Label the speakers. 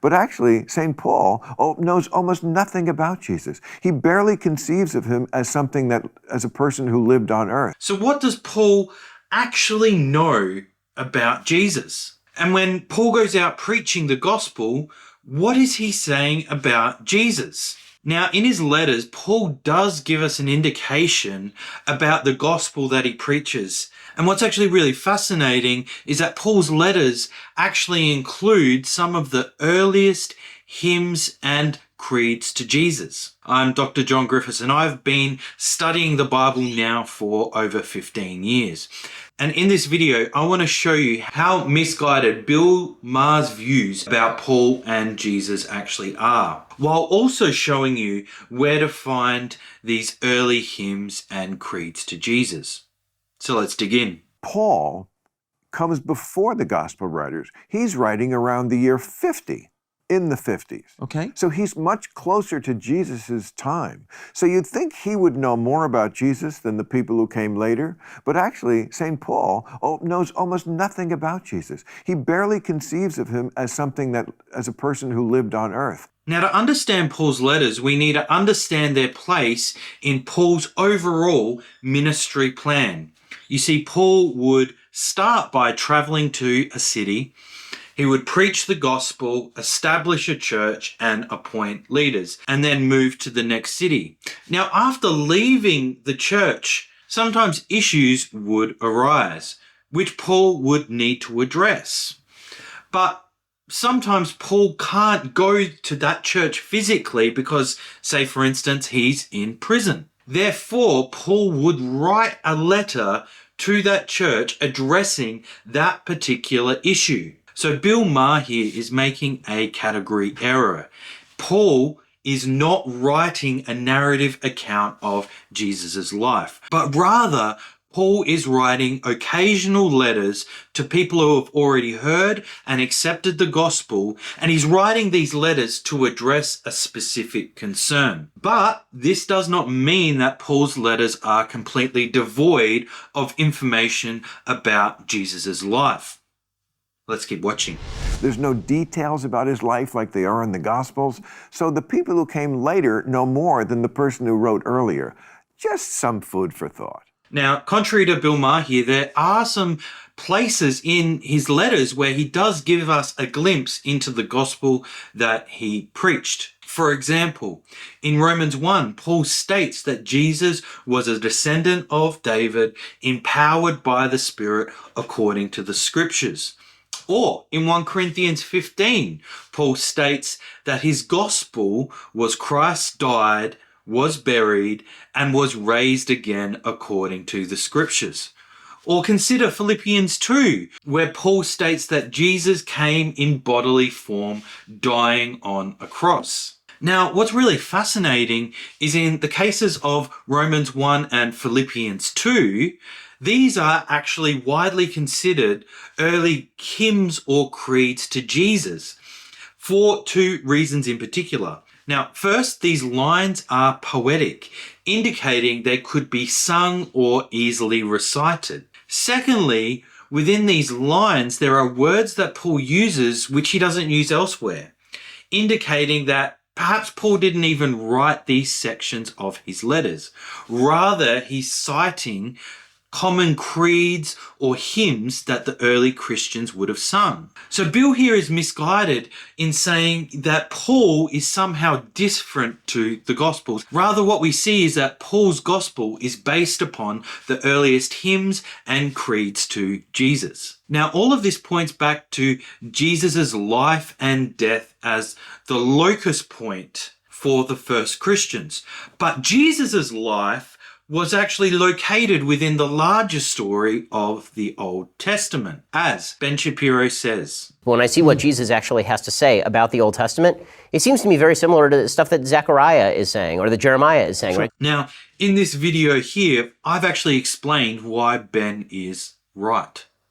Speaker 1: But actually, St. Paul knows almost nothing about Jesus. He barely conceives of him as as a person who lived on earth.
Speaker 2: So what does Paul actually know about Jesus? And when Paul goes out preaching the gospel, what is he saying about Jesus? Now, in his letters, Paul does give us an indication about the gospel that he preaches. And what's actually really fascinating is that Paul's letters actually include some of the earliest hymns and creeds to Jesus. I'm Dr. John Griffiths, and I've been studying the Bible now for over 15 years. And in this video, I want to show you how misguided Bill Maher's views about Paul and Jesus actually are, while also showing you where to find these early hymns and creeds to Jesus. So let's dig in.
Speaker 1: Paul comes before the gospel writers. He's writing around the year 50. In the 50s.
Speaker 2: Okay.
Speaker 1: So he's much closer to Jesus's time. So you'd think he would know more about Jesus than the people who came later. But actually, St. Paul knows almost nothing about Jesus. He barely conceives of him as as a person who lived on earth.
Speaker 2: Now, to understand Paul's letters, we need to understand their place in Paul's overall ministry plan. You see, Paul would start by traveling to a city. He would preach the gospel, establish a church, and appoint leaders, and then move to the next city. Now, after leaving the church, sometimes issues would arise, which Paul would need to address. But sometimes Paul can't go to that church physically because, say, for instance, he's in prison. Therefore, Paul would write a letter to that church addressing that particular issue. So Bill Maher here is making a category error. Paul is not writing a narrative account of Jesus' life, but rather Paul is writing occasional letters to people who have already heard and accepted the gospel, and he's writing these letters to address a specific concern. But this does not mean that Paul's letters are completely devoid of information about Jesus' life. Let's keep watching.
Speaker 1: There's no details about his life like they are in the Gospels, so the people who came later know more than the person who wrote earlier. Just some food for thought.
Speaker 2: Now, contrary to Bill Maher here, there are some places in his letters where he does give us a glimpse into the gospel that he preached. For example, in Romans 1, Paul states that Jesus was a descendant of David, empowered by the Spirit according to the Scriptures. Or in 1 Corinthians 15, Paul states that his gospel was Christ died, was buried, and was raised again according to the Scriptures. Or consider Philippians 2, where Paul states that Jesus came in bodily form, dying on a cross. Now, what's really fascinating is in the cases of Romans 1 and Philippians 2, these are actually widely considered early hymns or creeds to Jesus for two reasons in particular. Now, first, these lines are poetic, indicating they could be sung or easily recited. Secondly, within these lines, there are words that Paul uses which he doesn't use elsewhere, indicating that perhaps Paul didn't even write these sections of his letters. Rather, he's citing common creeds or hymns that the early Christians would have sung. So Bill here is misguided in saying that Paul is somehow different to the Gospels. Rather, what we see is that Paul's Gospel is based upon the earliest hymns and creeds to Jesus. Now, all of this points back to Jesus' life and death as the locus point for the first Christians. But Jesus' life was actually located within the larger story of the Old Testament, as Ben Shapiro says.
Speaker 3: When I see what Jesus actually has to say about the Old Testament, it seems to me very similar to the stuff that Zechariah is saying or that Jeremiah is saying. Right?
Speaker 2: Now, in this video here, I've actually explained why Ben is right.